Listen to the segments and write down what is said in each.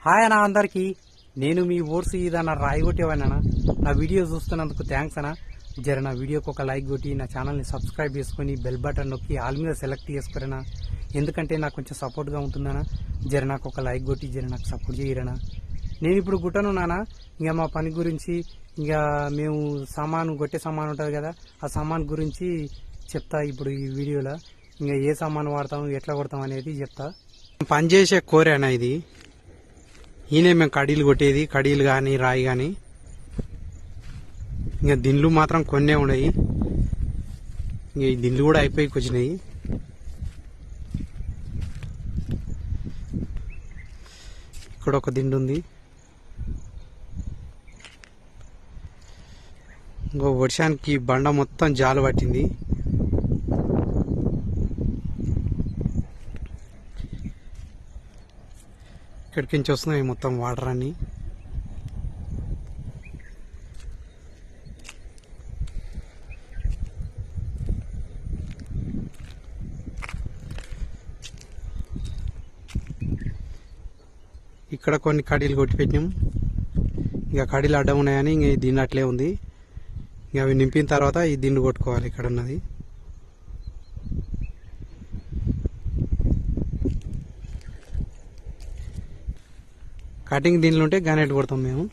Hi అన్న అందరికి. నేను మీ ఓర్సు ఇదన్న రాయగొట్టేవాడినా. నా వీడియో చూస్తున్నందుకు థ్యాంక్స్ అన్న. జర నా వీడియోకి ఒక లైక్ కొట్టి నా ఛానల్ని సబ్స్క్రైబ్ చేసుకుని బెల్ బటన్ నొక్కి ఆల్ మీద సెలెక్ట్ చేసుకురనా. ఎందుకంటే నాకు కొంచెం సపోర్ట్గా ఉంటుందనా. జర నాకు ఒక లైక్ కొట్టి జర నాకు సపోర్ట్ చేయరనా. నేను ఇప్పుడు గుట్టను నానా. ఇంకా మా పని గురించి ఇంకా మేము గొట్టే సామాన్ ఉంటుంది కదా, ఆ సామాన్ గురించి చెప్తా ఇప్పుడు ఈ వీడియోలో. ఇంకా ఏ సామాన్ వాడతాం, ఎట్లా కొడతాం అనేది చెప్తా. పనిచేసే కోరేనా ఇది. ఈయనే మేము కడీలు కొట్టేది, కడీలు కానీ రాయి కానీ. ఇంకా దిండ్లు మాత్రం కొన్నే ఉన్నాయి. ఇంకా ఈ దిండ్లు కూడా అయిపోయి వచ్చినాయి. ఇక్కడ ఒక దిండు ఉంది. ఇంకో వర్షానికి బండ మొత్తం జాలు పట్టింది. ఇక్కడికి నుంచి వస్తున్నాయి మొత్తం వాటర్ అన్ని. ఇక్కడ కొన్ని కడీలు కొట్టి పెట్టినాం. ఇక కడీలు అడ్డం ఉన్నాయని ఇంక ఈ దిండు అట్లే ఉంది. ఇక అవి నింపిన తర్వాత ఈ దిండు కొట్టుకోవాలి. ఇక్కడ ఉన్నది కటింగ్ దీనిలో ఉంటే గ్రానైట్ కొడతాం మేము.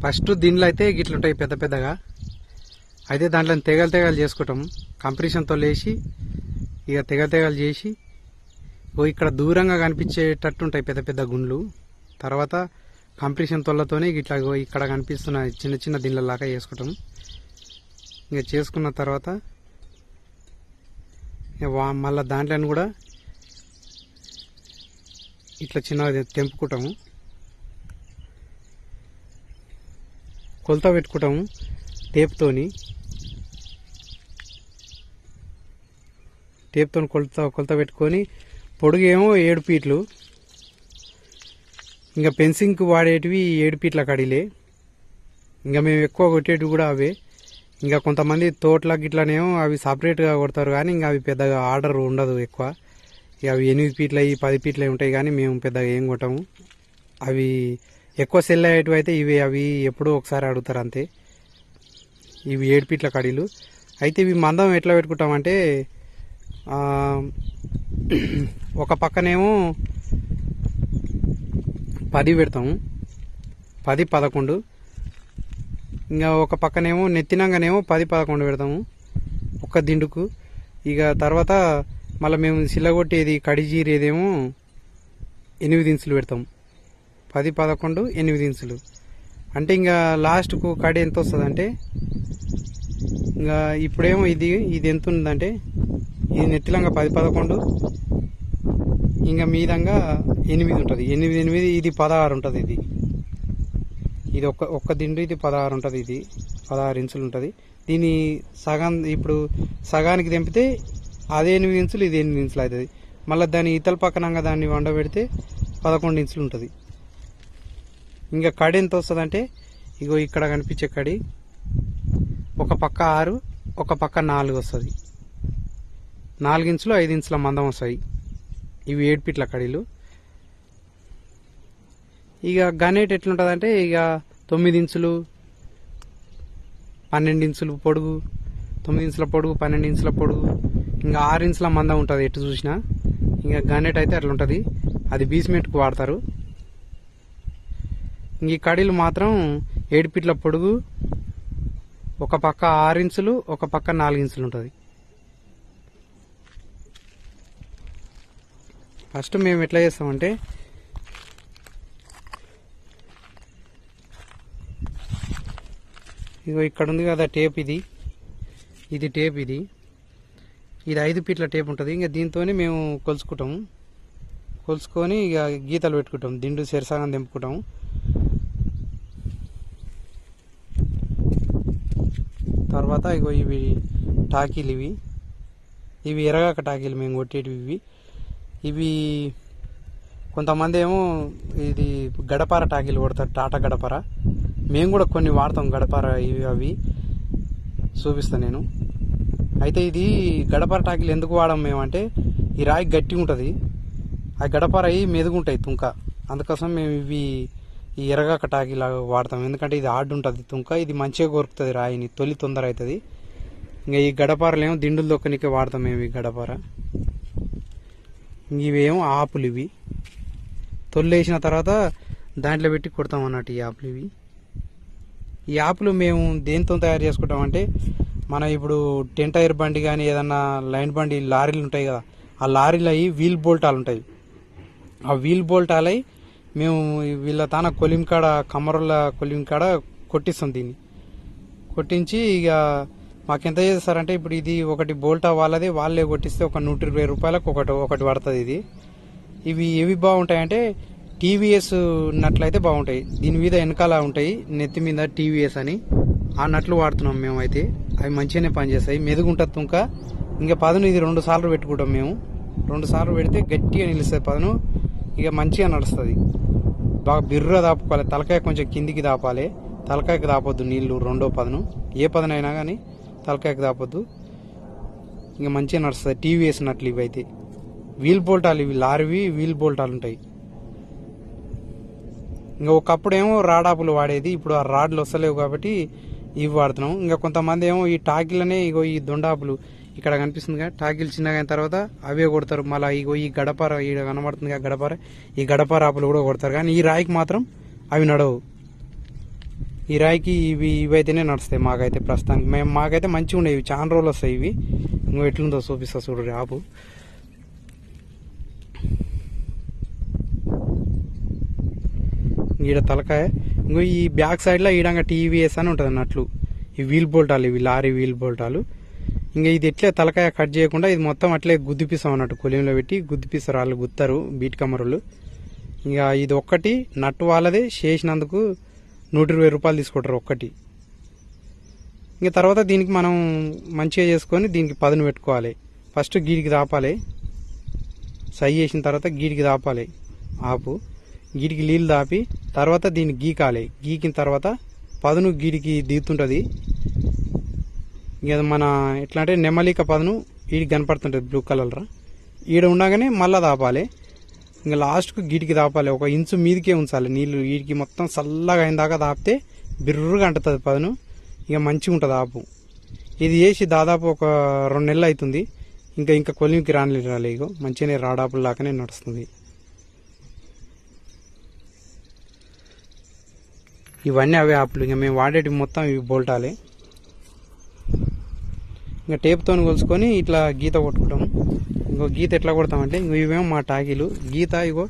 ఫస్ట్ దీనిలో అయితే గిట్లుంటాయి పెద్ద పెద్దగా. అయితే దాంట్లో తెగలు చేసుకుంటాం. కంప్రెషన్తో లేచి ఇక తెగలు చేసి ఇక్కడ దూరంగా కనిపించేటట్టు ఉంటాయి పెద్ద పెద్ద గుండ్లు. తర్వాత కంప్రెషన్ తొల్లతోనే ఇట్లా ఇక్కడ కనిపిస్తున్న చిన్న చిన్న దీనిలాగా చేసుకుంటాం. ఇక చేసుకున్న తర్వాత మళ్ళీ దాంట్లో కూడా ఇట్లా చిన్నగా తెంపుకుంటాము. కొలత పెట్టుకుంటాము టేప్తోని కొలత పెట్టుకొని పొడుగేమో 7 ఫీట్లు. ఇంకా పెన్సింగ్కి వాడేటివి 7 ఫీట్ల కడీలే. ఇంకా మేము ఎక్కువ కొట్టేటివి కూడా అవే. ఇంకా కొంతమంది తోటలకు ఇట్లానేమో అవి సపరేట్గా కొడతారు కానీ ఇంకా అవి పెద్దగా ఆర్డర్ ఉండదు ఎక్కువ. ఇక అవి 8 ఫీట్లవి 10 ఫీట్లవి ఉంటాయి కానీ మేము పెద్దగా ఏం కొట్టము. అవి ఎక్కువ సెల్ అయ్యేటివి అయితే ఇవి అవి ఎప్పుడూ ఒకసారి అడుగుతారు అంతే. ఇవి 7 ఫీట్ల కడీలు. అయితే ఇవి మందం ఎట్లా పెట్టుకుంటామంటే ఒక పక్కనేమో 10 పెడతాము, 10, 11. ఇంకా ఒక పక్కనేమో నెత్తినంగానేమో 10, 11 పెడతాము ఒక్క దిండుకు. ఇక తర్వాత మళ్ళీ మేము సిల్లగొట్టేది కడిజీరేదేమో 8 ఇంచులు పెడతాము. 10, 11, 8 ఇంచులు. అంటే ఇంకా లాస్ట్కు కడి ఎంత వస్తుంది అంటే ఇంకా ఇప్పుడేమో ఇది ఎంత ఉందంటే ఇది నెత్తిలంగా 10, 11, ఇంకా మీదంగా 8 ఉంటుంది. 8, ఇది 16 ఉంటుంది. ఇది ఒక్క దిండు ఇది 16 ఉంటుంది. ఇది 16 ఇంచులు ఉంటుంది. దీని సగం ఇప్పుడు సగానికి తెంపితే అదే 8 ఇంచులు, ఇది 8 ఇంచులు అవుతుంది. మళ్ళీ దాని ఇతల పక్కనంగా దాన్ని వండబెడితే 11 ఇంచులు ఉంటుంది. ఇంకా కడి ఎంత వస్తుంది అంటే ఇగో ఇక్కడ కనిపించే కడి ఒక పక్క 6, ఒక పక్క 4 వస్తుంది. 4 ఇంచులు 5 ఇంచుల మందం వస్తాయి. ఇవి 7 ఫీట్ల కడీలు. ఇక గ్రానైట్ ఎట్లుంటుందంటే ఇక 9 ఇంచులు 12 ఇంచులు పొడుగు, 9 ఇంచుల పొడుగు, 12 ఇంచుల పొడుగు, ఇంకా 6 ఇంచుల మందం ఉంటుంది ఎటు చూసినా. ఇంకా గ్రానైట్ అయితే అట్లా ఉంటుంది. అది బేస్మెంట్కు వాడతారు. ఈ కడీలు మాత్రం 7 ఫీట్ల పొడుగు, ఒక పక్క 6 ఇంచులు, ఒక పక్క 4 ఇంచులు ఉంటుంది. ఫస్ట్ మేము ఎట్లా చేస్తామంటే ఇగో ఇక్కడ ఉంది కదా టేప్, ఇది టేప్, ఇది 5 ఫీట్ల టేప్ ఉంటుంది. ఇంకా దీంతోనే మేము కొలుసుకుంటాము. కొలుసుకొని ఇక గీతలు పెట్టుకుంటాం. దిండు చెరసాగం తెంపుకుంటాము. తర్వాత ఇగో ఇవి టాకీలు, ఇవి ఎరగాక టాకీలు మేము కొట్టేటివి. ఇవి కొంతమంది ఏమో ఇది గడపార టాకీలు కొడతారు, టాటా గడపార. మేము కూడా కొన్ని వాడతాం గడపార, ఇవి అవి చూపిస్తాను నేను. అయితే ఇది గడపార టాకీలు ఎందుకు వాడము మేమంటే ఈ రాయి గట్టిగా ఉంటుంది, ఆ గడపార అవి మెదుగుంటాయి తుంక. అందుకోసం మేము ఇవి ఈ ఎరగాక టాకీలాగా వాడతాం. ఎందుకంటే ఇది హార్డ్ ఉంటుంది తుంక, ఇది మంచిగా కొరుకుతుంది రాయిని, తొలి తొందర అవుతుంది. ఇంకా ఈ గడపారలు ఏమో దిండులు దొక్కనికే వాడతాం మేము ఈ గడపార. ఇవేమో ఆపులు, ఇవి తొలి వేసిన తర్వాత దాంట్లో పెట్టి కొడతాం అన్నట్టు ఈ ఆపులు. ఈ ఆపులు మేము దేంతో తయారు చేసుకుంటామంటే మన ఇప్పుడు 10 టైర్ బండి కానీ ఏదన్నా లైన్ బండి లారీలు ఉంటాయి కదా, ఆ లారీలు అవి వీల్ బోల్టాలు ఉంటాయి. ఆ వీల్ బోల్టాలై మేము వీళ్ళ తాన కొలింకాడ కమ్మరుల కొలింకాడ కొట్టిస్తాం. దీన్ని కొట్టించి ఇక మాకెంత చేస్తారంటే ఇప్పుడు ఇది ఒకటి బోల్టా వాళ్ళదే, వాళ్ళే కొట్టిస్తే ఒక 120 రూపాయలకు ఒకటి పడుతుంది. ఇవి ఏవి బాగుంటాయంటే టీవీఎస్ నట్లయితే బాగుంటాయి. దీని మీద వెనకాల ఉంటాయి, నెత్తి మీద టీవీఎస్ అని ఆ నట్లు వాడుతున్నాం మేమైతే. అవి మంచిగానే పనిచేస్తాయి, మెదుగుంటుంది తుంక. ఇంకా పదును ఇది 2 సార్లు పెట్టుకుంటాం మేము. 2 సార్లు పెడితే గట్టిగా నిలుస్తుంది పదును, ఇక మంచిగా నడుస్తుంది. బాగా బిర్ర దాపుకోవాలి, తలకాయ కొంచెం కిందికి దాపాలి. తలకాయకి దాపొద్దు నీళ్లు, రెండో పదును ఏ పదునైనా కానీ తలకాయకి దాపొద్దు. ఇంకా మంచిగా నడుస్తుంది టీవీఎస్ నట్లు. ఇవి అయితే వీల్ బోల్టాలు, ఇవి లారీవి వీల్ బోల్టాలు ఉంటాయి. ఇంకా ఒకప్పుడేమో రాడాపులు వాడేది, ఇప్పుడు ఆ రాడ్లు వస్తలేవు కాబట్టి ఇవి వాడుతున్నాం. ఇంకా కొంతమంది ఏమో ఈ టాకీలనే ఇగో ఈ దొండాపులు ఇక్కడ కనిపిస్తుంది కదా, టాకీలు చిన్నగా అయిన తర్వాత అవే కొడతారు. మళ్ళీ ఇగో ఈ గడపార ఇక్కడ కనబడుతుంది కదా గడపార, ఈ గడపార ఆపులు కూడా కొడతారు. కానీ ఈ రాయికి మాత్రం అవి నడవు. ఈ రాయికి ఇవైతేనే నడుస్తాయి మాకైతే ప్రస్తుతానికి. మాకైతే మంచిగా ఉండేవి, చాలా రోజులు వస్తాయి ఇవి. ఇంకో ఎట్లుందో చూపిస్తా చూడు ఆపు. ఈడ తలకాయ, ఇంకో ఈ బ్యాక్ సైడ్లో ఈడంగా టీవీఎస్ అని ఉంటుంది అన్నట్లు. ఈ వీల్ బోల్టాలు, ఇవి లారీ వీల్ బోల్టాలు. ఇంకా ఇది ఎట్లే తలకాయ కట్ చేయకుండా ఇది మొత్తం అట్లే గుద్దిపిస్తాం అన్నట్టు. కొలింలో పెట్టి గుద్దిపిస్తారు, వాళ్ళు గుత్తారు బీట్ కమ్మరులు. ఇంకా ఇది ఒక్కటి నట్టు వాళ్ళదే, చేసినందుకు 120 రూపాయలు తీసుకుంటారు ఒక్కటి. ఇంకా తర్వాత దీనికి మనం మంచిగా చేసుకొని దీనికి పదును పెట్టుకోవాలి. ఫస్ట్ గీడికి దాపాలి, సై చేసిన తర్వాత గీడికి దాపాలి ఆపు. గీడికి నీళ్ళు దాపి తర్వాత దీన్ని గీకాలి. గీకిన తర్వాత పదును గీడికి దిగుతుంటుంది. ఇక మన ఎట్లా అంటే నెమ్మలిక పదును వీడికి కనపడుతుంటుంది బ్లూ కలర్. ఈడ ఉండగానే మళ్ళీ దాపాలి. ఇంకా లాస్ట్కు గీడికి దాపాలి, 1 ఇంచు మీదికే ఉంచాలి నీళ్ళు. వీడికి మొత్తం చల్లగా అయిన దాకా దాపితే బిర్రుగా అంటుతుంది పదును, ఇక మంచిగా ఉంటుంది ఆపు. ఇది వేసి దాదాపు ఒక 2 నెలలు అవుతుంది. ఇంకా కొలిమికి రాలేదు. ఇగో మంచిగానే రాడాపుల లాగానే నడుస్తుంది. ఇవన్నీ అవే ఆపులు. ఇంకా మేము వాడేటివి మొత్తం ఇవి బోల్టాలే. ఇంకా టేప్తో కొలుసుకొని ఇట్లా గీత కొట్టుకుంటాము. ఇంకో గీత ఎట్లా కొడతామంటే ఇవేమో మా టాకీలు. గీత ఇగో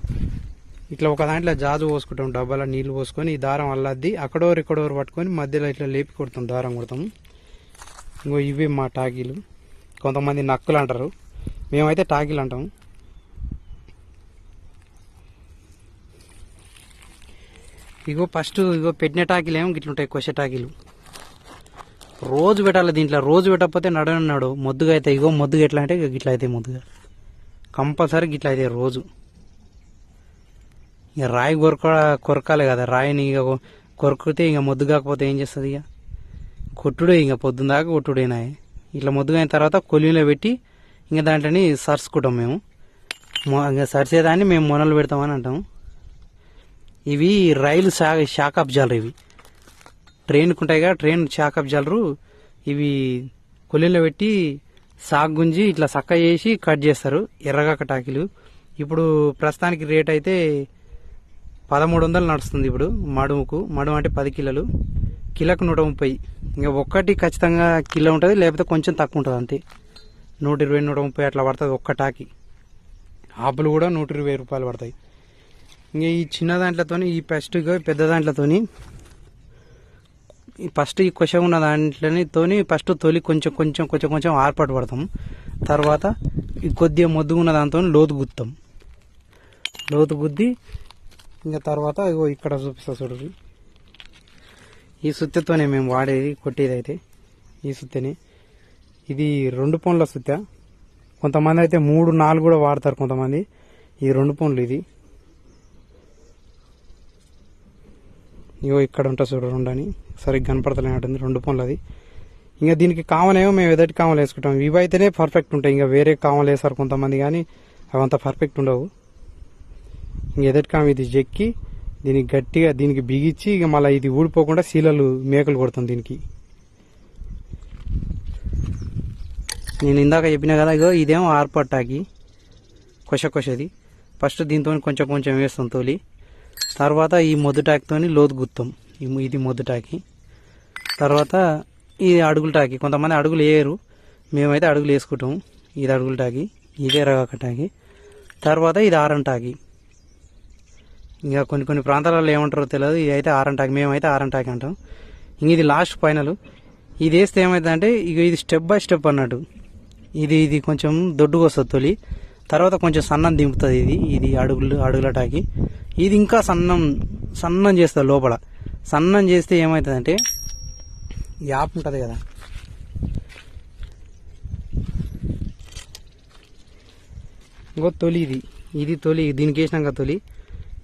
ఇట్లా ఒక దాంట్లో జాజు పోసుకుంటాం, డబ్బాలో నీళ్లు పోసుకొని ఈ దారం అల్లద్ది అక్కడోరు ఇక్కడోరు పట్టుకొని మధ్యలో ఇట్లా లేపి కొడతాం, దారం కొడతాము. ఇంకో ఇవి మా టాకీలు. కొంతమంది నక్కులు అంటారు, మేమైతే టాకీలు అంటాము. ఇగో ఫస్ట్ పెట్టిన టాకీలు ఏమో గిట్లుంటాయి, కొస టాకీలు. రోజు పెట్టాలి దీంట్లో, రోజు పెట్టకపోతే నడవన్నాడు మొద్దుగా అయితే. ఇగో మొద్దుగా ఎట్లా అంటే గిట్లా అయితే మొద్దుగా కంపల్సరీ గిట్లా అయితే రోజు. ఇక రాయి కొరకాలి కదా, రాయిని ఇక కొరికితే ఇక మొద్దు కాకపోతే ఏం చేస్తుంది? ఇక కొట్టుడే, ఇక పొద్దున్న దాకా కొట్టుడేనా. ఇట్లా మొద్దుగా అయిన తర్వాత కొలిలో పెట్టి ఇంకా దాంట్లోని సరుచుకుంటాం మేము. ఇంకా సరిచేదాన్ని మేము మొనలు పెడతామని అంటాము. ఇవి రైలు షాక్ అబ్జాలరు, ఇవి ట్రైన్కి ఉంటాయి కదా, ట్రైన్ షాక్ అబ్జాలరు. ఇవి కొలిలో పెట్టి సాగు గుంజి ఇట్లా సక్క చేసి కట్ చేస్తారు, ఎర్రగాక టాకీలు. ఇప్పుడు ప్రస్తుతానికి రేట్ అయితే 1300 నడుస్తుంది ఇప్పుడు మడుముకు. మడుము అంటే 10 కిలోలు, కిలోకు 130. ఇంకా ఒక్కటి ఖచ్చితంగా కిలో ఉంటుంది, లేకపోతే కొంచెం తక్కువ ఉంటుంది అంతే. 120, 130 అట్లా పడుతుంది ఒక్క టాకీ. ఆపులు కూడా 120 రూపాయలు పడతాయి. ఇంకా ఈ చిన్న దాంట్లతోని ఈ ఫస్ట్ పెద్ద దాంట్లతోని ఫస్ట్ ఈ కొష ఉన్న దాంట్లోని ఫస్ట్ తొలి కొంచెం కొంచెం కొంచెం కొంచెం ఆర్పాటు పడతాం. తర్వాత ఈ కొద్దిగా మొద్దుగా ఉన్న దాంతో లోతు గుత్తాం. లోతు గుద్ది ఇంకా తర్వాత ఇగో ఇక్కడ చూపిస్తా చూడండి. ఈ సుత్తెతోనే మేము వాడేది కొట్టేది అయితే ఈ సుత్తెని. ఇది 2 పొన్ల సుత్తె. కొంతమంది అయితే 3, 4 కూడా వాడతారు కొంతమంది. ఇది 2 పొన్లు. ఇది ఇగో ఇక్కడ ఉంటా చూడు 2 అని సరిగ్గా కనపడతలేనట్టుంది. 2 పొన్లు అది. ఇంకా దీనికి కామనేమో మేము ఎదటి కామలు వేసుకుంటాం. ఇవి అయితేనే పర్ఫెక్ట్ ఉంటాయి. ఇంకా వేరే కామలు వేస్తారు కొంతమంది కానీ అవంతా పర్ఫెక్ట్ ఉండవు. ఇంక ఎదటి కామ ఇది చెక్కి దీనికి గట్టిగా దీనికి బిగించి ఇక మళ్ళీ ఇది ఊడిపోకుండా శీలలు మేకలు కొడతాం దీనికి. నేను ఇందాక చెప్పినా కదా ఇగో ఇదేమో ఆర్పట్టాకి కొషది. ఫస్ట్ దీంతో కొంచెం కొంచెం వేస్తాం తోలి. తర్వాత ఈ మొద్దుటాకితో లోతు గుత్తాం. ఇది మొద్దుటాకి. తర్వాత ఇది అడుగుల టాకి. కొంతమంది అడుగులు వేయరు, మేమైతే అడుగులు వేసుకుంటాం. ఇది అడుగుల టాకి, ఇదే రగాక టాకి. తర్వాత ఇది ఆరంటాకి. ఇంకా కొన్ని ప్రాంతాలలో ఏమంటారో తెలియదు. ఇది అయితే ఆరంటాకి, మేమైతే ఆరంటాకి అంటాం. ఇంక ఇది లాస్ట్ ఫైనల్. ఇది వేస్తే ఏమవుతుందంటే ఇక ఇది స్టెప్ బై స్టెప్ అన్నట్టు. ఇది కొంచెం దొడ్డుగా వస్తుంది తొలి. తర్వాత కొంచెం సన్నం దింపుతుంది ఇది అడుగుల టాకి. ఇది ఇంకా సన్నం చేస్తుంది లోపల. సన్నం చేస్తే ఏమవుతుందంటే యాప్ ఉంటుంది కదా, ఇంకో తొలి ఇది తొలి. దీనికి వేసినాక తొలి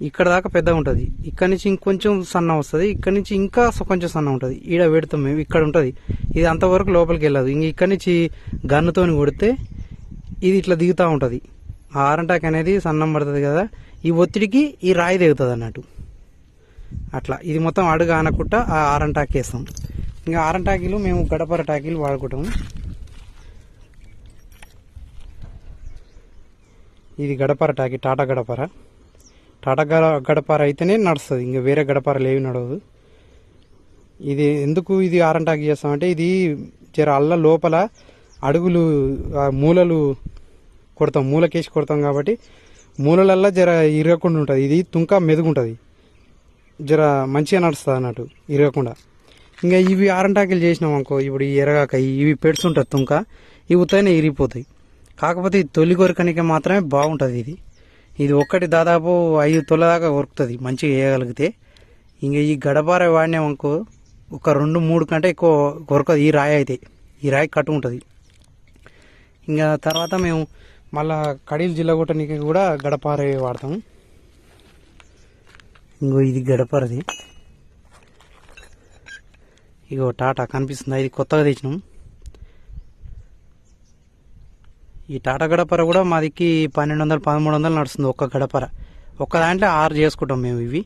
ఇక్కడ దాకా పెద్దగా ఉంటుంది. ఇక్కడ నుంచి ఇంకొంచెం సన్నం వస్తుంది. ఇక్కడ నుంచి ఇంకా కొంచెం సన్నం ఉంటుంది. ఈడ పెడతాం మేము, ఇక్కడ ఉంటుంది. ఇది అంతవరకు లోపలికి వెళ్ళదు. ఇంక ఇక్కడ నుంచి గన్నుతో కొడితే ఇది ఇట్లా దిగుతూ ఉంటుంది. ఆ ఆరంటాక్ అనేది సన్నం పడుతుంది కదా, ఈ ఒత్తిడికి ఈ రాయి దిగుతుంది అన్నట్టు. అట్లా ఇది మొత్తం అడుగు ఆనకుండా ఆ ఆరంటాకి వేస్తాం. ఇంకా ఆరంటాకీలు మేము గడపర టాకీలు వాడుకుంటాము. ఇది గడపర టాకీ, టాటా గడపర అయితేనే నడుస్తుంది. ఇంకా వేరే గడపరలు ఏవి నడవదు. ఇది ఎందుకు ఇది ఆరంటాకి చేస్తామంటే ఇది జర అల్ల లోపల అడుగులు మూలలు కొడతాం, మూలకేసి కొడతాం కాబట్టి మూలలల్లా జర ఇరగకుండా ఉంటుంది. ఇది తుంక మెదుగుంటుంది, జర మంచిగా నడుస్తుంది అన్నట్టు ఇరగకుండా. ఇంకా ఇవి ఆరంటాకిలు చేసినాం అనుకో, ఇప్పుడు ఈ ఎరగాక ఇవి పెడుతుంటుంది తుంక, ఇవి ఉత్తగానే ఇరిగిపోతాయి. కాకపోతే ఇది తొలి కొరకనికే మాత్రమే బాగుంటుంది. ఇది ఒక్కటి దాదాపు 5 తొల దాకా కొరుకుతుంది మంచిగా వేయగలిగితే. ఇంకా ఈ గడపార వాడినామనుకో ఒక 2-3 కంటే ఎక్కువ కొరకదు. ఈ రాయి అయితే ఈ రాయి కట్టు ఉంటుంది. ఇంకా తర్వాత మేము మళ్ళా కడీలు జిల్లగొట్టడానికి కూడా గడపార వాడతాము. ఇంకో ఇది గడపారది, ఇగో టాటా కనిపిస్తుందా, ఇది కొత్తగా తెచ్చినాం. ఈ టాటా గడపర కూడా మాదికి 1200-1300 నడుస్తుంది ఒక్క గడపర. ఒక్క దాంట్లో 6 చేసుకుంటాం మేము ఇవి.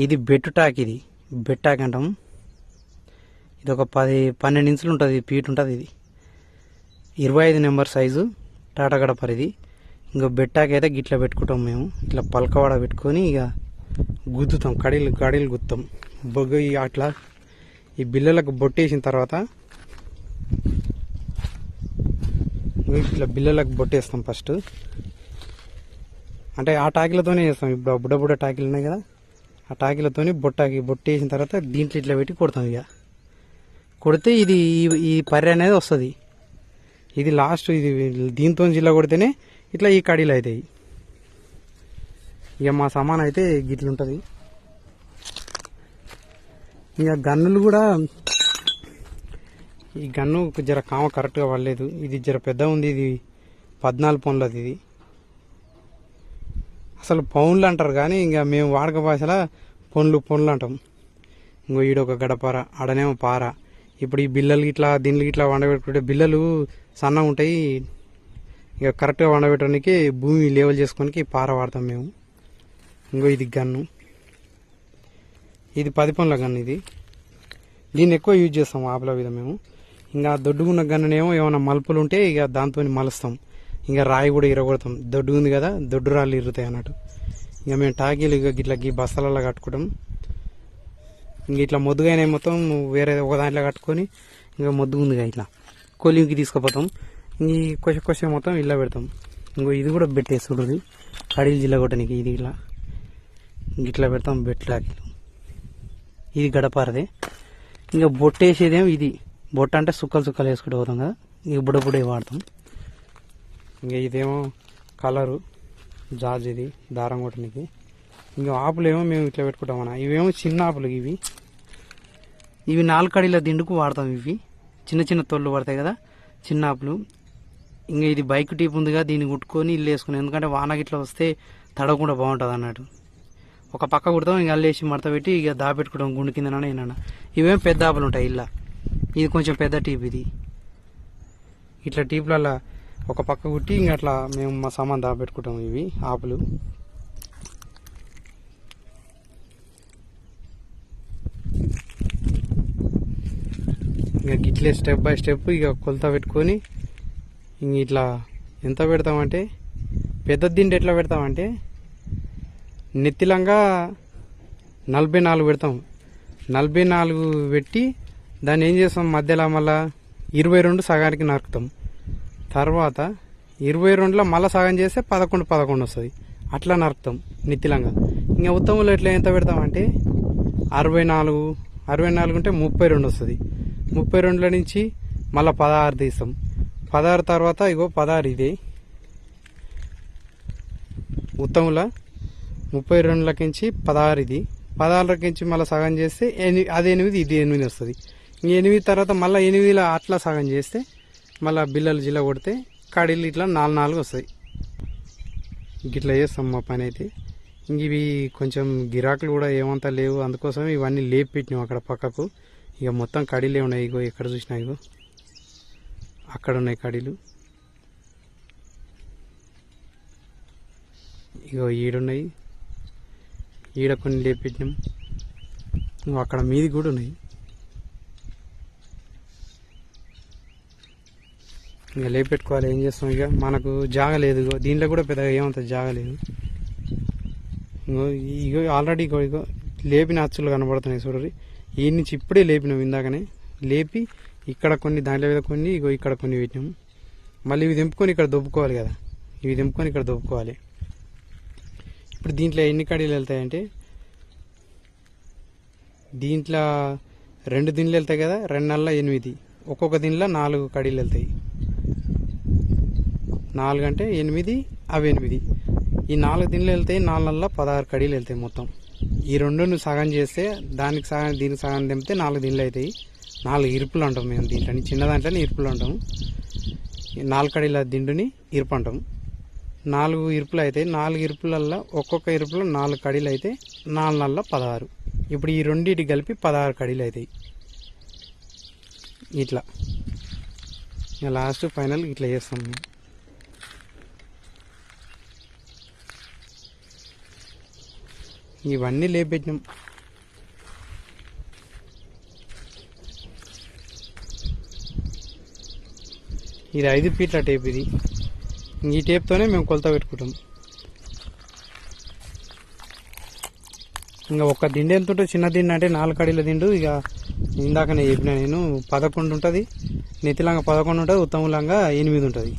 ఇది బెట్టుటాక్, ఇది బెట్టాక్ అంటాం. ఇది ఒక 10-12 ఇంచులు ఉంటుంది, పీట్ ఉంటుంది. ఇది 25 నెంబర్ సైజు టాటా గడపర ఇది. ఇంకో బెట్టాక్ అయితే గిట్లా పెట్టుకుంటాం మేము, ఇట్లా పలకవాడ పెట్టుకొని ఇక గుద్దుతాం, కడీలు గుత్తాం. బొగ్గ అట్లా ఈ బిల్లలకు బొట్టేసిన తర్వాత ఇట్లా బిల్లలకు బొట్టేస్తాం ఫస్ట్. అంటే ఆ టాకీలతోనే చేస్తాం. ఇప్పుడు బుడ్డ టాకీలు ఉన్నాయి కదా, ఆ టాకీలతోని బొట్టేసిన తర్వాత దీంట్లో ఇట్లా పెట్టి కొడతాం. ఇక కొడితే ఇది ఈ పర్రె అనేది వస్తుంది. ఇది లాస్ట్. ఇది దీంతో జిల్లా కొడితేనే ఇట్లా ఈ కడీలు అవుతాయి. ఇక మా సామాన్ అయితే గిట్లుంటుంది. ఇక గన్నులు కూడా, ఈ గన్ను జర కామ కరెక్ట్గా పడలేదు. ఇది జర పెద్ద ఉంది. ఇది 14 పౌండ్లది. ఇది అసలు పౌండ్లు అంటారు కానీ ఇంకా మేము వాడక భాషలో పొన్లు అంటాం. ఇంకో ఈడొక గడపార, ఆడనేమో పార. ఇప్పుడు ఈ బిల్లలు ఇట్లా దీనిలో ఇట్లా వండబెట్టుకుంటే బిల్లలు సన్నగా ఉంటాయి. ఇక కరెక్ట్గా వండబెట్టడానికి భూమి లేవల్ చేసుకోనికి పార వాడతాం మేము. ఇంకో ఇది గన్ను, ఇది 10 పౌండ్ల గన్ను. ఇది దీన్ని ఎక్కువ యూజ్ చేస్తాం ఆపల మీద మేము. ఇంకా దొడ్డుగున్న గన్నునేమో ఏమైనా మలుపులు ఉంటే ఇక దాంతో మలుస్తాం. ఇంకా రాయి కూడా ఇరగొడతాం. దొడ్డు ఉంది కదా, దొడ్డు రాళ్ళు ఇరుగుతాయి అన్నట్టు. ఇక మేము టాకీలు ఇక ఇట్లా ఈ బస్తాలలో కట్టుకుంటాం. ఇంక ఇట్లా మొద్దుగానే మొత్తం వేరే ఒక దాంట్లో కట్టుకొని ఇంకా మొద్దుగుందిగా ఇట్లా కొలింకి తీసుకుపోతాం. ఈ కొస మొత్తం ఇలా పెడతాం. ఇంకో ఇది కూడా పెట్టేసుకుంటుంది కడీలు జిల్ల కొట్టనికి. ఇది ఇలా ఇట్లా పెడతాం బెట్లాకి. ఇది గడపారదే. ఇంకా బొట్టేసేదేమో ఇది. బొట్ట అంటే సుక్కలు సుక్కలు వేసుకుంటూ పోతాం కదా, ఇక బుడబుడే వాడతాం. ఇంకా ఇదేమో కలరు జాజ్, ఇది దారం కొట్టనికి. ఇంకా ఆపులేమో మేము ఇట్లా పెట్టుకుంటామన్నా. ఇవేమో చిన్న ఆపులు ఇవి. ఇవి 4 కడీల దిండుకు వాడతాం. ఇవి చిన్న చిన్న తొళ్ళు పడతాయి కదా, చిన్న ఆపులు. ఇంకా ఇది బైక్ టీప్ ఉందిగా, దీన్ని కుట్టుకొని ఇల్లు వేసుకున్నాం. ఎందుకంటే వానకి ఇట్లా వస్తే తడవకుండా బాగుంటుంది అన్నట్టు. ఒక పక్క కుడతాం, ఇంకా అల్లేసి మడత పెట్టి ఇక దాపెట్టుకుంటాం గుండు కింద. ఏమన్నా ఇవేం పెద్ద ఆపులు ఉంటాయి ఇలా. ఇది కొంచెం పెద్ద టీప్. ఇది ఇట్లా టీపులలో ఒక పక్క కుట్టి ఇంకా అట్లా మేము మా సామాన్ దాపెట్టుకుంటాం. ఇవి ఆపులు. ఇక గిట్లే స్టెప్ బై స్టెప్ ఇక కొలత పెట్టుకొని ఇంక ఇట్లా ఎంత పెడతామంటే, పెద్ద దిండు ఎట్లా పెడతామంటే నెత్తిలంగా 44 పెడతాం. 44 పెట్టి దాన్ని ఏం చేస్తాం, మధ్యలో మళ్ళా 22 సగానికి నరుకుతాం. తర్వాత 22లో మళ్ళీ సగం చేస్తే 11 వస్తుంది. అట్లా నరుకుతాం నెత్తిలంగా. ఇంకా ఉత్తమంలో ఎట్లా ఎంత పెడతామంటే 64 ఉంటే 32 వస్తుంది. 32లో నుంచి మళ్ళీ 16 తీస్తాం. 16 తర్వాత ఇగో 16 ఇదే ఉత్తముల 32లకించి 16 ఇది. 16లకించి మళ్ళీ సగం చేస్తే అది 8, ఇది 8 వస్తుంది. ఇంక 8 తర్వాత మళ్ళీ 8లో అట్లా సగం చేస్తే మళ్ళీ బిల్లలు జిల్ల కొడితే కడీలు ఇట్లా 4 వస్తాయి. ఇట్లా చేస్తాం మా పని అయితే. ఇంక ఇవి కొంచెం గిరాకులు కూడా ఏమంతా లేవు, అందుకోసం ఇవన్నీ లేపి పెట్టినాం అక్కడ పక్కకు. ఇక మొత్తం కడీలే ఉన్నాయి. ఇగో ఎక్కడ చూసినా ఇగో అక్కడ ఉన్నాయి కడీలు. ఇగో ఈడున్నాయి, ఈడ కొన్ని లేపెట్టినాం. అక్కడ మీది కూడా ఉన్నాయి. ఇంకా లేపెట్టుకోవాలి. ఏం చేస్తాం, ఇక మనకు జాగ లేదు. ఇగో దీంట్లో కూడా పెద్దగా ఏమంత జాగ లేదు. ఇగో ఆల్రెడీ ఇగో లేపిన అచ్చులు కనబడుతున్నాయి చూడండి. ఈ నుంచి ఇప్పుడే లేపినాం, ఇందాకనే లేపి ఇక్కడ కొన్ని, దాంట్లో మీద కొన్ని, ఇగో ఇక్కడ కొన్ని పెట్టినాము. మళ్ళీ ఇవి దింపుకొని ఇక్కడ దొబ్బుకోవాలి కదా, ఇవి దింపుకొని ఇక్కడ దొబ్బుకోవాలి. ఇప్పుడు దీంట్లో ఎన్ని కడీలు వెళ్తాయంటే, దీంట్లో 2 దిండ్లు వెళ్తాయి కదా, 2 నెలల 8, ఒక్కొక్క దిండ్లో 4 కడీలు వెళ్తాయి. 4 అంటే 8, అవి 8. ఈ 4 దిండ్లు వెళ్తాయి. 4 నెలల 16 కడీలు వెళ్తాయి మొత్తం. ఈ 2ను సగం చేస్తే దానికి సగం దీనికి సగం తెంపితే 4 దిండ్లు అవుతాయి. 4 ఇరుపులు అంటాం మేము దీంట్లో. చిన్న దాంట్లోనే ఇరుపులు అంటాము. 4 కడీల దిండుని ఇరుపు అంటాం. 4 ఇరుపులు అవుతాయి. 4 ఇరుపులల్లో ఒక్కొక్క ఇరుపులో 4 కడీలు అయితే 4 నెలల 16. ఇప్పుడు ఈ రెండింటికి కలిపి 16 కడీలు అవుతాయి. ఇట్లా లాస్ట్ ఫైనల్ ఇట్లా చేస్తాం మేము. ఇవన్నీ లేపెట్టినాం. ఇది 5 ఫీట్ల టేప్. ఇది ఈ టేప్తోనే మేము కొలత పెట్టుకుంటాం. ఇంకా ఒక దిండు ఎంత ఉంటుంది, చిన్న దిండు అంటే 4 కడీల దిండు. ఇక ఇందాకనే చెప్పిన నేను 11 ఉంటుంది. నెత్తిలంగా 11 ఉంటుంది, ఉత్తములంగా 8 ఉంటుంది.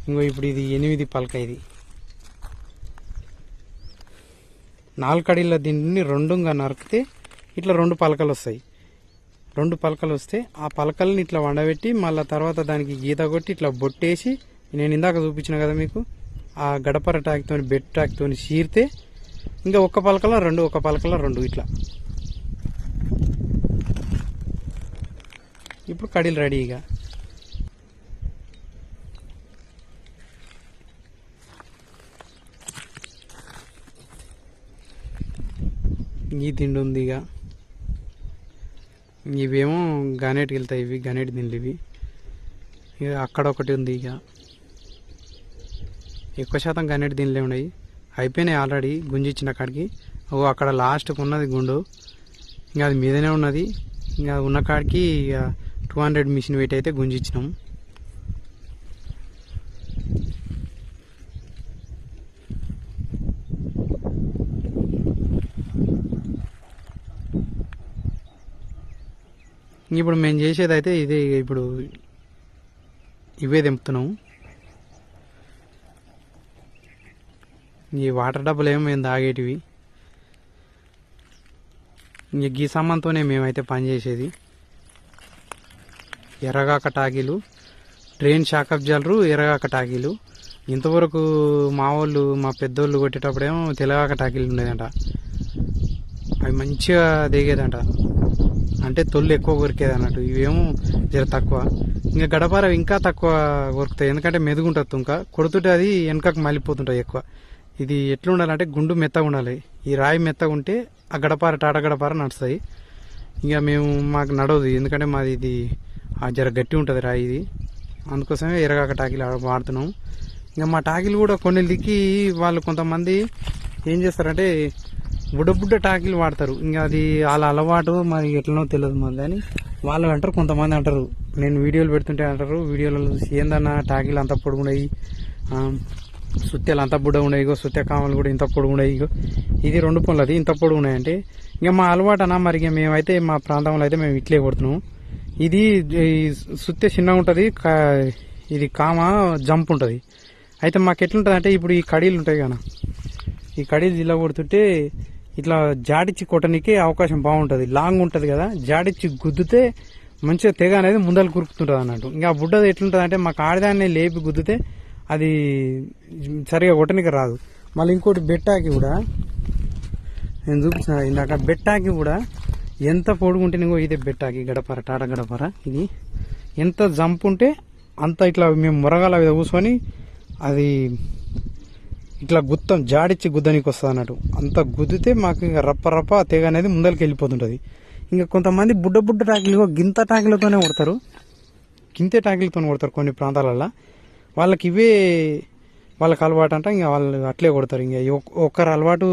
ఇంకో ఇప్పుడు ఇది 8 పలక. ఇది 4 కడీల దిండుని 2గా నరికితే ఇట్లా 2 పలకలు వస్తాయి. 2 పలకలు వస్తే ఆ పలకల్ని ఇట్లా వండబెట్టి మళ్ళీ తర్వాత దానికి గీత కొట్టి ఇట్లా బొట్టేసి, నేను ఇందాక చూపించిన కదా మీకు, ఆ గడపర ట్యాక్తో బెడ్ ట్యాక్తో చీరితే ఇంకా ఒక పలకలో 2 ఇట్లా. ఇప్పుడు కడీలు రెడీగా. ఈ దిండు ఉంది. ఇక ఇవేమో గనేటికి వెళ్తాయి. ఇవి గనేటి దిండ్లు. ఇవి ఇక అక్కడ ఒకటి ఉంది. ఇక ఎక్కువ శాతం గనేటి దిండ్లే ఉన్నాయి. అయిపోయినాయి ఆల్రెడీ గుంజిచ్చిన కాడికి. ఓ అక్కడ లాస్ట్కి ఉన్నది గుండు, ఇంకా అది మీదనే ఉన్నది. ఇంకా ఉన్న కాడికి ఇక 200 మిషన్ వెయిట్ అయితే గుంజిచ్చినాం. ఇప్పుడు మేము చేసేది అయితే ఇదే. ఇప్పుడు ఇవే తెంపుతున్నాము. ఈ వాటర్ డబ్బాలు ఏమో మేము తాగేటివి. ఇంక గీ సామాన్తోనే మేమైతే పనిచేసేది. ఎర్రగాక టాకీలు, ట్రైన్ షాక్ అబ్జాలరు, ఎర్రగాక టాకీలు. ఇంతవరకు మా వాళ్ళు మా పెద్దోళ్ళు కొట్టేటప్పుడేమో తెల్లగాక టాకీలు ఉండేదంట. అవి మంచిగా దిగేదంట, అంటే తొల్లు ఎక్కువ కొరికేది అన్నట్టు. ఇవేమో జర తక్కువ. ఇంకా గడపార ఇంకా తక్కువ కొరుకుతాయి, ఎందుకంటే మెదుగుంటుంది తుంక. కొడుతుంటే అది వెనకకు మళ్ళీపోతుంటాయి ఎక్కువ. ఇది ఎట్లా ఉండాలంటే గుండు మెత్తగా ఉండాలి. ఈ రాయి మెత్తగా ఉంటే ఆ గడపార టాటా గడపార నడుస్తాయి. ఇంకా మాకు నడవదు, ఎందుకంటే మాది ఇది జర గట్టి ఉంటుంది రాయి ఇది. అందుకోసమే ఎర్రగాక టాకీలు వాడుతున్నాం. ఇంకా మా టాకీలు కూడా కొన్ని దిక్కి వాళ్ళు కొంతమంది ఏం చేస్తారంటే బుడ్డ టాకీలు వాడతారు. ఇంకా అది వాళ్ళ అలవాటు, మరి ఎట్లనో తెలియదు మరి. కానీ వాళ్ళు అంటారు, కొంతమంది అంటారు, నేను వీడియోలు పెడుతుంటే అంటారు, వీడియోలలో చూసి ఏందన్నా టాకీలు అంత పొడుగున్నాయి, సుత్తెలు అంత బుడ్డ ఉన్నాయి, ఇగో సుత్తె కామలు కూడా ఇంత పొడుగున్నాయి, ఇగో ఇది 2 పొన్లు అది ఇంత పొడుగున్నాయంటే ఇంకా మా అలవాటు అన్నా. మరి ఇక మేమైతే మా ప్రాంతంలో అయితే మేము ఇట్లే కొడుతున్నాం. ఇది సుత్తె చిన్నగా ఉంటుంది, ఇది కామ జంప్ ఉంటుంది. అయితే మాకు ఎట్లుంటుంది అంటే ఇప్పుడు ఈ కడీలు ఉంటాయి కదా, ఈ కడీలు జిల్లా కొడుతుంటే ఇట్లా జాడిచ్చి కొట్టడానికి అవకాశం బాగుంటుంది. లాంగ్ ఉంటుంది కదా, జాడిచ్చి గుద్దితే మంచిగా తెగ అనేది ముందలు కురుకుతుంటుంది అన్నట్టు. ఇంకా బుడ్డది ఎట్లుంటుంది అంటే మాకు ఆడదాన్ని లేపి గుద్దితే అది సరిగా కొట్టడానికి రాదు. మళ్ళీ ఇంకోటి బెట్టాకి కూడా నేను చూపించిన ఇందాక, బెట్టాకి కూడా ఎంత పొడుగుంటేనేగో ఇదే బెట్టాకి గడపర, టాటా గడపర. ఇది ఎంత జంప్ ఉంటే అంత ఇట్లా మేము మురగాల మీద కూర్చొని అది ఇట్లా గుత్తం జాడిచ్చి గుద్దనికి వస్తుంది అన్నట్టు. అంత గుద్దితే మాకు ఇంకా రప్ప తెగ అనేది ముందరికి వెళ్ళిపోతుంటుంది. ఇంకా కొంతమంది బుడ్డ టాకీలు గింత టాకీలతోనే కొడతారు, గింతే టాకీలతో కొడతారు కొన్ని ప్రాంతాలలో. వాళ్ళకి ఇవే వాళ్ళకి అలవాటు అంట, ఇంకా వాళ్ళు అట్లే కొడతారు. ఇంకా ఒక్కరు అలవాటు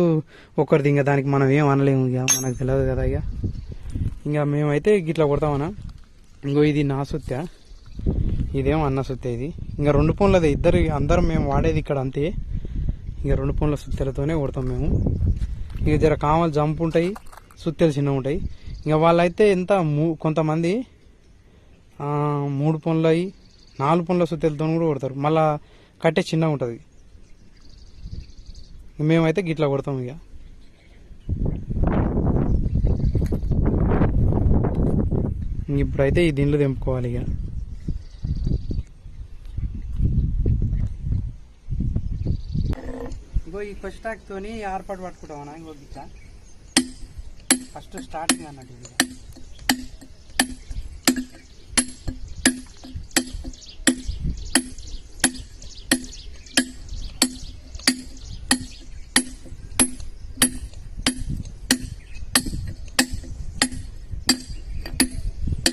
ఒక్కరిది, ఇంకా దానికి మనం ఏం అనలేము, ఇక మనకు తెలియదు కదా. ఇంకా మేమైతే గిట్లా కొడతామన్నా. ఇంకో ఇది నా సుత్త, ఇదేమో అన్న సుత్త. ఇది ఇంకా 2 పొన్లది, అందరం మేము వాడేది ఇక్కడ అంతే. ఇంకా 2 పొన్ల సుత్తెలతోనే కొడతాం మేము. ఇక జర కామలు జంపు ఉంటాయి, సుత్తెలు చిన్నగా ఉంటాయి. ఇంకా వాళ్ళైతే ఎంత కొంతమంది 3 పొన్లు 4 పొన్ల సుత్తెలతో కూడా కొడతారు. మళ్ళా కట్టే చిన్నగా ఉంటుంది. మేమైతే గిట్లా కొడతాం. ఇక ఇప్పుడైతే ఈ దీంట్లో తెంపుకోవాలి. ఇక ఇంకో ఈ ఫస్ట్ టాక్తోని ఏర్పాటు పట్టుకుంటామన్నా. ఇంకో గిట్లా ఫస్ట్ స్టార్టింగ్ అన్నట్టు. ఇది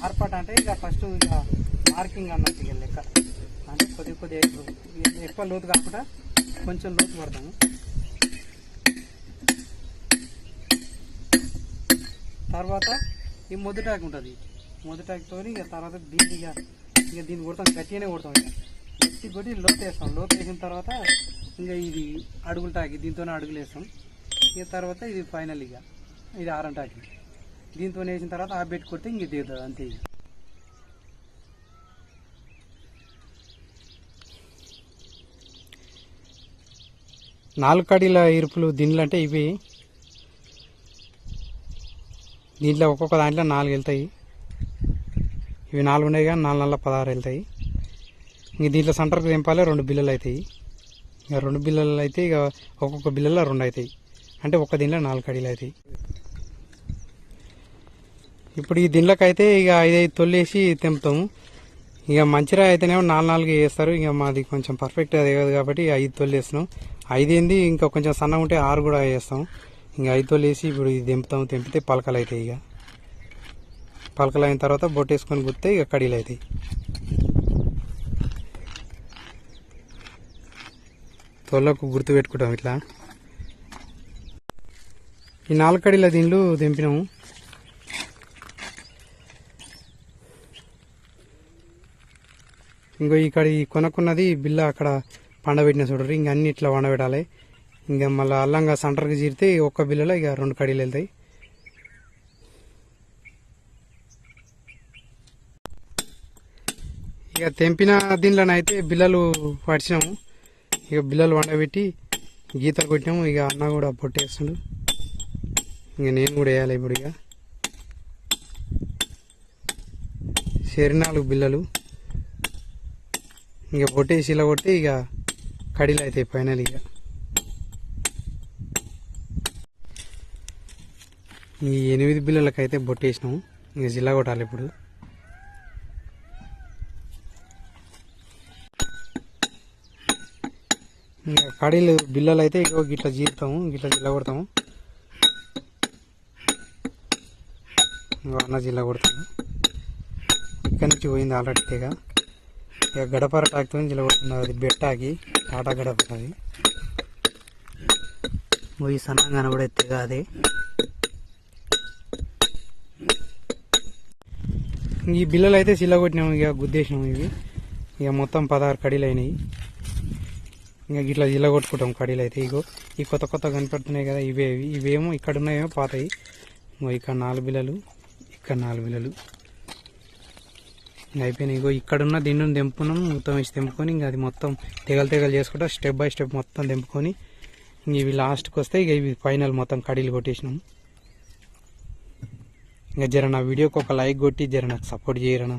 ఏర్పాటు అంటే ఇక ఫస్ట్ ఇక మార్కింగ్ అన్నట్టు. ఇక లెక్క అంటే కొద్దిగా ఎక్కువ లోతు కాకుండా కొంచెం లోతు పడతాము. తర్వాత ఈ మొదటాకు ఉంటుంది, మొదటాకుతో ఇక తర్వాత దీన్ని ఇక దీన్ని కొడతాం, గట్టిగానే కొడతాం. ఇక గట్టి కొట్టి లోతు వేస్తాం. లోతు వేసిన తర్వాత ఇంకా ఇది అడుగుల టాకి, దీంతోనే అడుగులు వేస్తాం. ఇక తర్వాత ఇది ఫైనల్, ఇక ఇది ఆరంటాకి. దీంతో వేసిన తర్వాత ఆ బెట్ కొడితే ఇంక దిగుతుంది అంతే. ఇక నాలుగు కడీల ఇరుపులు దీంట్లో అంటే ఇవి, దీంట్లో ఒక్కొక్క దాంట్లో 4 వెళ్తాయి. ఇవి 4 ఉన్నాయి కానీ 4 16 వెళ్తాయి. ఇంక దీంట్లో సెంటర్కి తెంపాలి, 2 బిల్లలు అవుతాయి. ఇక 2 బిల్లలు అయితే ఇక ఒక్కొక్క బిల్లలో 2 అవుతాయి, అంటే ఒక్క దీంట్లో 4 కడీలు అవుతాయి. ఇప్పుడు ఈ దీంట్లోకైతే ఇక 5 తొల్లేసి తెంపుతాము. ఇక మంచిరా అయితేనేమో 4 వేస్తారు. ఇక మాది కొంచెం పర్ఫెక్ట్ అది కాదు కాబట్టి 5 తొల్లేస్తున్నాం. 5 ఏంది ఇంకా కొంచెం సన్నగా ఉంటే 6 కూడా వేస్తాం. ఇంకా 5 తొలేసి ఇప్పుడు ఇది తెంపుతాం. తెంపితే పలకలు అవుతాయి. ఇక పలకలు అయిన తర్వాత బొట్టేసుకొని గుత్తే ఇక కడీలు అవుతాయి. తొలకు గుర్తు పెట్టుకుంటాం ఇట్లా. ఈ 4 కడీల దీంట్లో తెంపినాము. ఇంకో ఇక్కడ ఈ కొనుక్కున్నది బిల్ల అక్కడ పండబెట్టిన చూడరు. ఇంక అన్ని ఇట్లా వండబెట్టాలి. ఇంకా మళ్ళీ అల్లంగా సెంటర్కి చీరితే ఒక్క బిల్లలో ఇక 2 కడీలు వెళ్తాయి. ఇక తెంపిన దీనిలోనైతే బిల్లలు పడిచినాము. ఇక బిల్లలు వండబెట్టి గీతలు కొట్టినాము. ఇక అన్న కూడా పొట్టేస్తుండు. ఇక నేను కూడా వేయాలి ఇప్పుడు. ఇక సరి 4 బిల్లలు ఇక పొట్టేసి ఇలా కొట్టి ఇక కడీలు అవుతాయి ఫైనల్. ఇక ఈ 8 బిల్లలకైతే బొట్టేసినాము. ఇక జిల్లా కొట్టాలి ఇప్పుడు. ఇంకా కడీలు బిల్లలు అయితే ఇక గిట్లా జీరుతాము, గిట్లా జిల్లా కొడతాము. అన్న జిల్లా కొడతాము. ఇక్కడి నుంచి పోయింది ఆల్రెడీ. ఇక గడపర టాక్తో జిల్లా కొడుతుంది. అది బెట్టాకి టాటా గడప. అది పోయి సన్నంగా కూడా ఎత్తేగా. అది ఈ బిల్లలు అయితే చిల్ల కొట్టినాము. ఇక గుద్దేసినాము. ఇవి ఇక మొత్తం 16 కడీలు అయినాయి. ఇంకా ఇట్లా జిల్ల కొట్టుకుంటాం కడీలు అయితే. ఇగో ఈ కొత్త కొత్త కనపడుతున్నాయి కదా, ఇవేమో ఇక్కడ ఉన్నాయేమో పాతాయి. ఇక్కడ 4 బిల్లలు, ఇక్కడ 4 బిల్లలు అయిపోయినాయి. ఇగో ఇక్కడున్న దిండును తెంపుకున్నాం. మొత్తం వేసి తెంపుకొని ఇంకా అది మొత్తం తెగలు చేసుకుంటా స్టెప్ బై స్టెప్ మొత్తం తెంపుకొని ఇంక ఇవి లాస్ట్కి వస్తే ఇక ఇవి ఫైనల్ మొత్తం కడీలు కొట్టేసినాం. ఇంకా జర నా వీడియోకి ఒక లైక్ కొట్టి జర నాకు సపోర్ట్ చేయరనా.